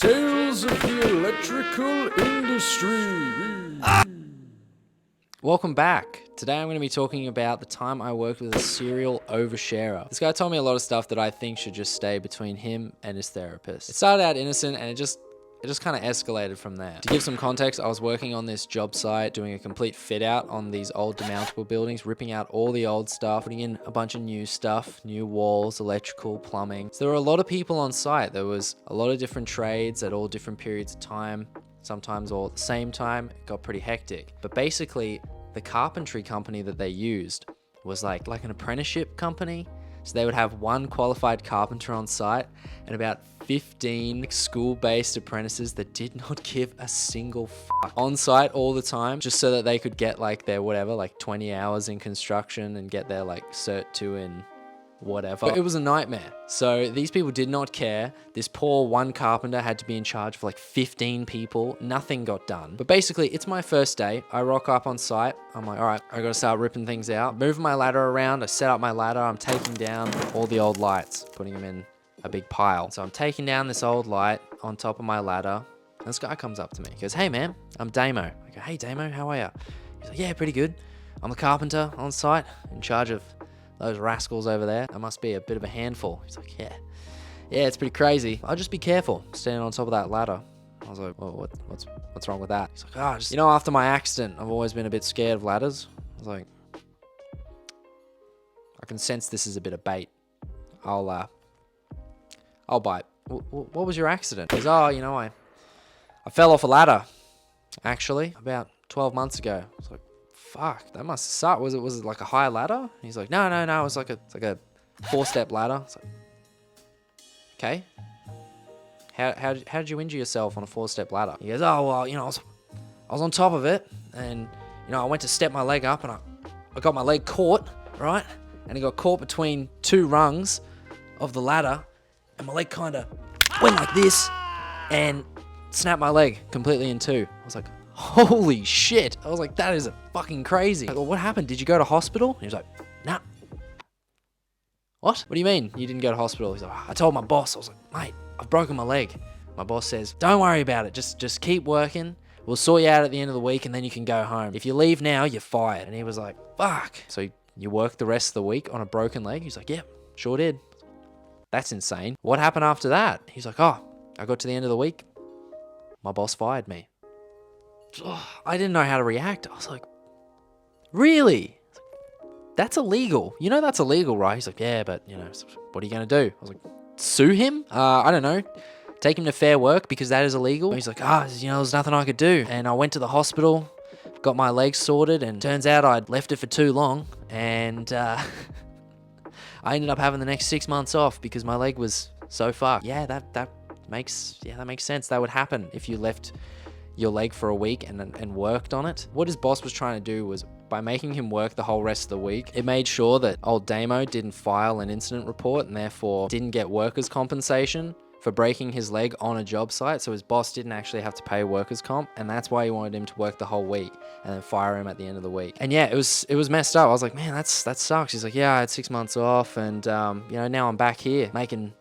Tales of the electrical industry. Welcome back. Today I'm going to be talking about the time I worked with a serial oversharer. This guy told me a lot of stuff that I think should just stay between him and his therapist. It started out innocent and it just kind of escalated from there. To give some context, I was working on this job site doing a complete fit out on these old demountable buildings, ripping out all the old stuff, putting in a bunch of new stuff, new walls, electrical, plumbing. So there were a lot of people on site. There was a lot of different trades at all different periods of time, sometimes all at the same time. It got pretty hectic. But basically, the carpentry company that they used was like an apprenticeship company. So they would have one qualified carpenter on site and about 15 school-based apprentices that did not give a single fuck on site all the time, just so that they could get like their whatever, like 20 hours in construction and get their like Cert 2 in whatever. But it was a nightmare. So these people did not care. This poor one carpenter had to be in charge of like 15 people. Nothing got done. But basically, it's my first day. I rock up on site. I'm like, all right, I gotta start ripping things out. Moving my ladder around. I set up my ladder. I'm taking down all the old lights, putting them in a big pile. So I'm taking down this old light on top of my ladder. And this guy comes up to me. He goes, hey man, I'm Damo. I go, hey Damo, how are you? He's like, yeah, pretty good. I'm the carpenter on site, in charge of those rascals over there. I must be a bit of a handful. He's like, yeah, it's pretty crazy. I'll just be careful standing on top of that ladder. I was like, well, what's wrong with that? He's like, just, after my accident, I've always been a bit scared of ladders. I was like, I can sense this is a bit of bait. I'll bite. What was your accident? He goes, I fell off a ladder, actually, about 12 months ago. I was like, fuck, that must suck. Was it like a high ladder? He's like, no, it was like a 4-step ladder. It's like, okay. How did you injure yourself on a 4-step ladder? He goes, oh well, I was on top of it, and I went to step my leg up, and I got my leg caught, right? And it got caught between 2 rungs of the ladder, and my leg kind of went like this, and snapped my leg completely in 2. I was like, holy shit. I was like, that is fucking crazy. Like, well, what happened? Did you go to hospital? He was like, nah. What do you mean you didn't go to hospital? He's like, I told my boss. I was like, mate, I've broken my leg. My boss says, don't worry about it. Just keep working. We'll sort you out at the end of the week and then you can go home. If you leave now, you're fired. And he was like, fuck. So you worked the rest of the week on a broken leg? He's like, yeah, sure did. That's insane. What happened after that? He's like, I got to the end of the week. My boss fired me. I didn't know how to react. I was like, really? That's illegal. That's illegal, right? He's like, yeah, but, what are you going to do? I was like, sue him? I don't know. Take him to Fair Work because that is illegal. He's like, there's nothing I could do. And I went to the hospital, got my leg sorted, and turns out I'd left it for too long. And I ended up having the next 6 months off because my leg was so fucked. Yeah, that makes sense. That would happen if you left your leg for a week and worked on it. What his boss was trying to do was, by making him work the whole rest of the week, it made sure that old Damo didn't file an incident report and therefore didn't get workers' compensation for breaking his leg on a job site. So his boss didn't actually have to pay workers' comp, and that's why he wanted him to work the whole week and then fire him at the end of the week. And yeah, it was messed up. I was like, man, that sucks. He's like, yeah, I had 6 months off, and now I'm back here making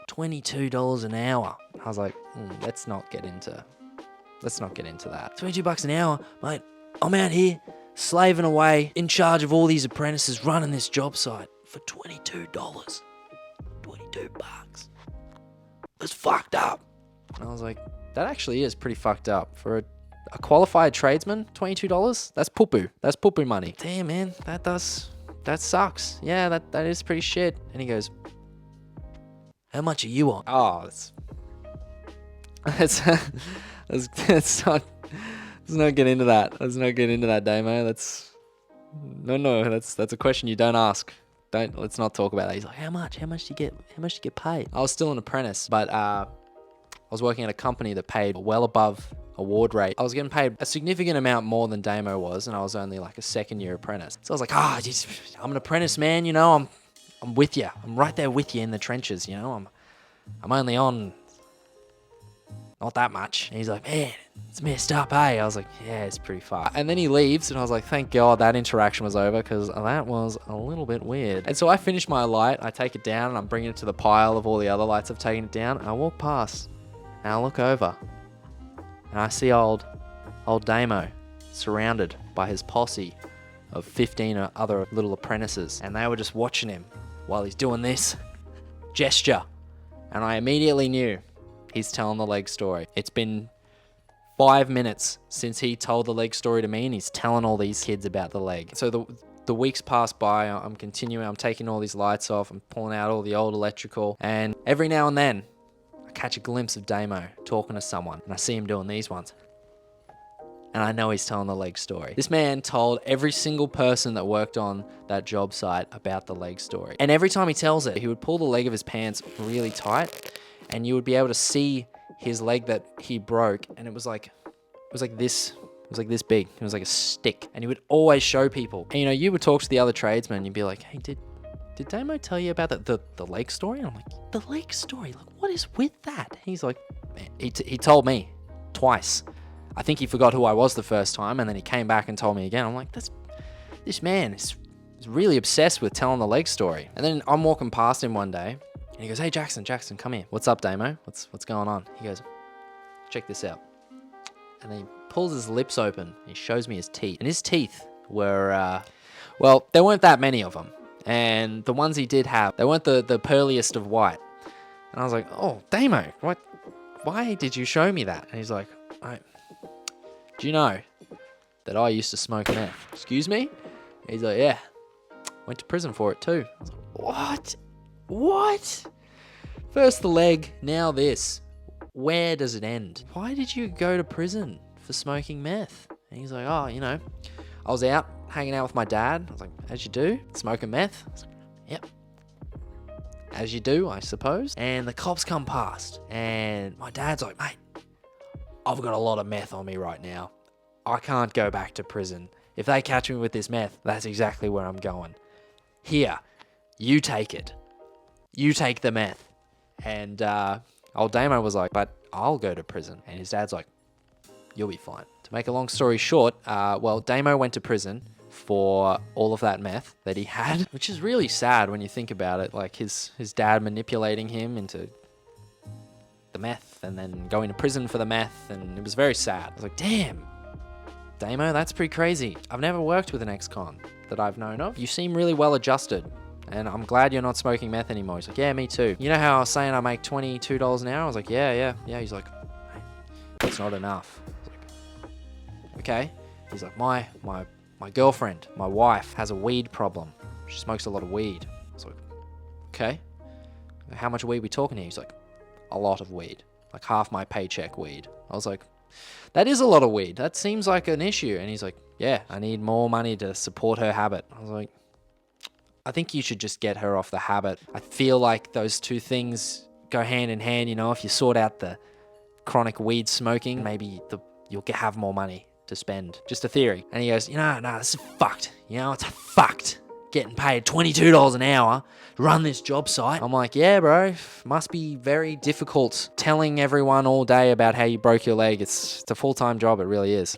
$22 an hour. I was like, let's not get into that. $22 an hour, mate. I'm out here slaving away, in charge of all these apprentices, running this job site for $22. $22. It's fucked up. And I was like, that actually is pretty fucked up. For a qualified tradesman, $22? That's poo-poo. That's poo-poo money. Damn, man, that sucks. Yeah, that is pretty shit. And he goes, how much are you on? Oh, let's not get into that. Let's not get into that, Damo. That's a question you don't ask. Let's not talk about that. He's like, how much do you get paid? I was still an apprentice, but I was working at a company that paid well above award rate. I was getting paid a significant amount more than Damo was, and I was only like a 2nd-year apprentice. So I was like, I'm an apprentice, man. I'm with you. I'm right there with you in the trenches. I'm only on not that much. And he's like, man, it's messed up, hey? I was like, yeah, it's pretty far. And then he leaves, and I was like, thank God that interaction was over, because that was a little bit weird. And so I finish my light, I take it down, and I'm bringing it to the pile of all the other lights I've taken it down, and I walk past And I look over and I see old Damo surrounded by his posse of 15 other little apprentices. And they were just watching him while he's doing this gesture. And I immediately knew he's telling the leg story. It's been 5 minutes since he told the leg story to me, and he's telling all these kids about the leg. So the weeks pass by, I'm continuing, I'm taking all these lights off, I'm pulling out all the old electrical, and every now and then, I catch a glimpse of Damo talking to someone, and I see him doing these ones. And I know he's telling the leg story. This man told every single person that worked on that job site about the leg story. And every time he tells it, he would pull the leg of his pants really tight, and you would be able to see his leg that he broke, and it was like this. It was like this big. It was like a stick. And he would always show people. And you would talk to the other tradesmen, and you'd be like, hey, did Damo tell you about the leg story? And I'm like, the leg story? Like, what is with that? And he's like, man, he told me twice. I think he forgot who I was the first time, and then he came back and told me again. I'm like, this man is really obsessed with telling the leg story. And then I'm walking past him one day, and he goes, hey, Jackson, come here. What's up, Damo? What's going on? He goes, check this out. And then he pulls his lips open. He shows me his teeth. And his teeth were, well, there weren't that many of them. And the ones he did have, they weren't the pearliest of white. And I was like, oh, Damo, what? Why did you show me that? And he's like, do you know that I used to smoke meth? Excuse me? He's like, yeah. Went to prison for it too. I was like, what? First the leg, now this. Where does it end? Why did you go to prison for smoking meth? And he's like, oh, I was out hanging out with my dad. I was like, as you do, smoking meth. I was like, yep. As you do, I suppose. And the cops come past, and my dad's like, mate, I've got a lot of meth on me right now. I can't go back to prison. If they catch me with this meth, that's exactly where I'm going. Here, you take it. You take the meth. And old Damo was like, but I'll go to prison. And his dad's like, you'll be fine. To make a long story short, well, Damo went to prison for all of that meth that he had, which is really sad when you think about it. Like his dad manipulating him into the meth and then going to prison for the meth, and it was very sad. I was like, damn, Damo, that's pretty crazy. I've never worked with an ex-con that I've known of. You seem really well adjusted, and I'm glad you're not smoking meth anymore. He's like, yeah, me too. You know how I was saying I make $22 an hour? I was like, yeah. He's like, hey, that's not enough. I was like, okay. He's like, my girlfriend, my wife, has a weed problem. She smokes a lot of weed. I was like, okay. How much weed we talking here? He's like, a lot of weed. Like half my paycheck weed. I was like, that is a lot of weed. That seems like an issue. And he's like, yeah, I need more money to support her habit. I was like, I think you should just get her off the habit. I feel like those two things go hand in hand. If you sort out the chronic weed smoking, maybe you'll have more money to spend. Just a theory. And he goes, no, this is fucked. It's fucked. Getting paid $22 an hour to run this job site. I'm like, yeah, bro, must be very difficult telling everyone all day about how you broke your leg. It's a full-time job, it really is.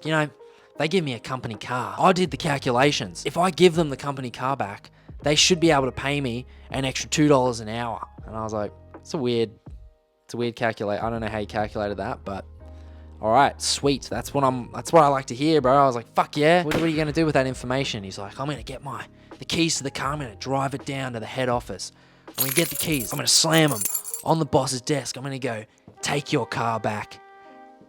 They give me a company car. I did the calculations. If I give them the company car back, they should be able to pay me an extra $2 an hour. And I was like, it's a weird calculate. I don't know how you calculated that, but all right, sweet. That's what I like to hear, bro. I was like, fuck yeah. What are you going to do with that information? He's like, I'm going to get the keys to the car. I'm going to drive it down to the head office. I'm going to get the keys. I'm going to slam them on the boss's desk. I'm going to go, take your car back.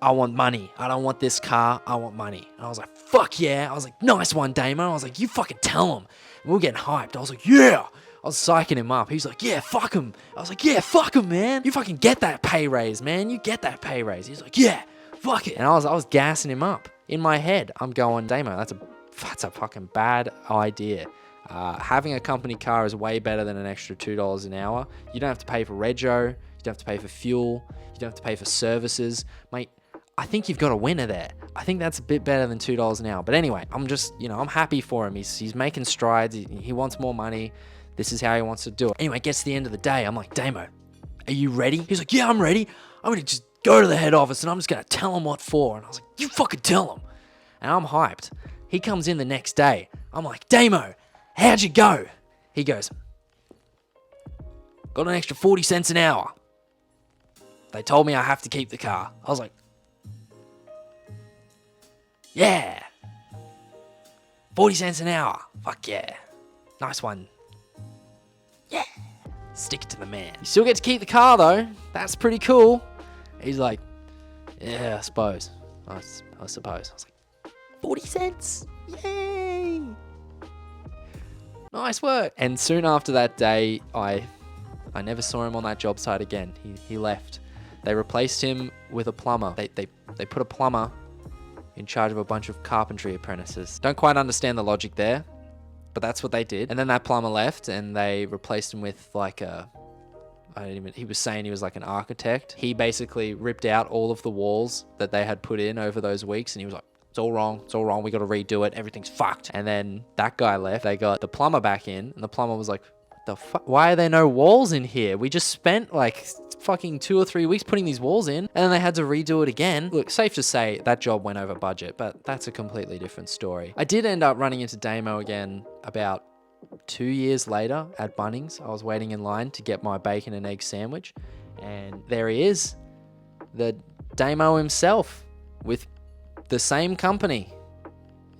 I want money. I don't want this car. I want money. And I was like, fuck yeah. I was like, nice one, Damo. I was like, you fucking tell him. And we were getting hyped. I was like, yeah. I was psyching him up. He's like, yeah, fuck him. I was like, yeah, fuck him, man. You fucking get that pay raise, man. You get that pay raise. He's like, yeah, fuck it. And I was gassing him up. In my head, I'm going, Damo, that's a fucking bad idea. Having a company car is way better than an extra $2 an hour. You don't have to pay for rego. You don't have to pay for fuel. You don't have to pay for services. Mate, I think you've got a winner there. I think that's a bit better than $2 an hour. But anyway, I'm just, I'm happy for him. He's making strides. He wants more money. This is how he wants to do it. Anyway, it gets to the end of the day. I'm like, Damo, are you ready? He's like, yeah, I'm ready. I'm going to just go to the head office and I'm just going to tell him what for. And I was like, you fucking tell him. And I'm hyped. He comes in the next day. I'm like, Damo, how'd you go? He goes, got an extra 40 cents an hour. They told me I have to keep the car. I was like, yeah. 40 cents an hour. Fuck yeah. Nice one. Yeah. Stick it to the man. You still get to keep the car though. That's pretty cool. He's like, yeah, I suppose. I suppose. I was like, 40 cents? Yay! Nice work. And soon after that day, I never saw him on that job site again. He left. They replaced him with a plumber. They put a plumber in charge of a bunch of carpentry apprentices. Don't quite understand the logic there, but that's what they did. And then that plumber left and they replaced him with like he was saying he was like an architect. He basically ripped out all of the walls that they had put in over those weeks and he was like, it's all wrong, we gotta redo it, everything's fucked. And then that guy left, they got the plumber back in and the plumber was like, the fuck? Why are there no walls in here? We just spent like fucking 2 or 3 weeks putting these walls in and then they had to redo it again. Look, safe to say that job went over budget, but that's a completely different story. I did end up running into Damo again about 2 years later at Bunnings. I was waiting in line to get my bacon and egg sandwich and there he is, the Damo himself with the same company.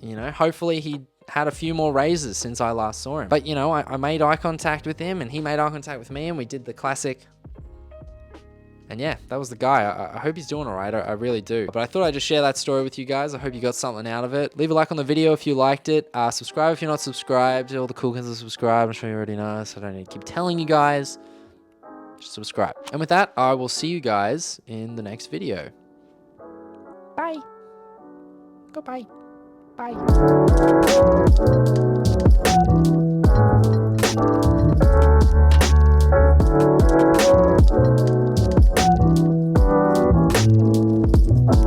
You know, hopefully he had a few more raises since I last saw him. But you know, I made eye contact with him and he made eye contact with me and we did the classic. And yeah, that was the guy. I hope he's doing all right. I really do. But I thought I'd just share that story with you guys. I hope you got something out of it. Leave a like on the video if you liked it. Subscribe if you're not subscribed. All the cool kids are subscribed. I'm sure you already know, so I don't need to keep telling you guys. Just subscribe. And with that, I will see you guys in the next video. Bye. Goodbye. Bye.